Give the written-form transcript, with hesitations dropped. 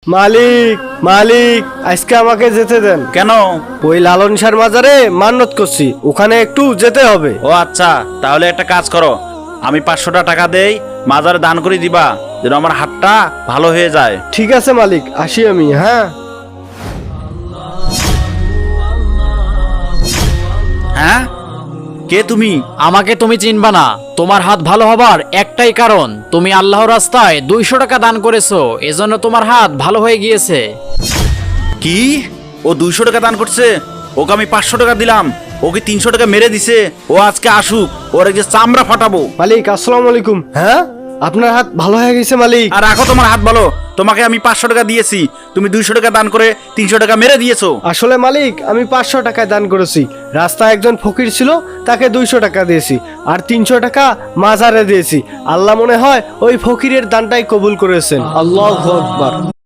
মালিক মালিক আজকে আমাকে যেতে দেন। কেন? ওই লালন শাহর মাজারে মান্নত করছি, ওখানে একটু যেতে হবে। ও আচ্ছা, তাহলে একটা কাজ করো, আমি 500টা টাকা দেই, মাজারে দান করে দিবা, যেন আমার হাতটা ভালো হয়ে যায়। ঠিক আছে মালিক, আসি আমি। হ্যাঁ হ্যাঁ, কে তুমি? আমাকে তুমি চিনবা না। তোমার হাত ভালো হবার একটাই কারণ, তুমি আল্লাহর রাস্তায় 200 টাকা দান করেছো, এজন্য তোমার হাত ভালো হয়ে গিয়েছে। কি? ও 200 টাকা দান করছে? ওকে আমি 500 টাকা দিলাম, ওকে 300 টাকা মেরে দিছে। ও আজকে আসুক, ওর যে চামড়া ফাটাবো। মালিক আসসালামু আলাইকুম। হ্যাঁ আপনার হাত ভালো হয়ে গেছে মালিক। আর রাখো তোমার হাত ভালো, তোমাকে আমি 500 টাকা দিয়েছি, তুমি 200 টাকা দান করে 300 টাকা মেরে দিয়েছো। আসলে মালিক আমি 500 টাকায় দান করেছি। রাস্তায় একজন ফকির ছিল, তাকে 200 টাকা দিয়েছি, আর 300 টাকা মাজারে দিয়েছি। আল্লাহ মনে হয় ওই ফকিরের দানটাই কবুল করেছেন। আল্লাহু আকবার।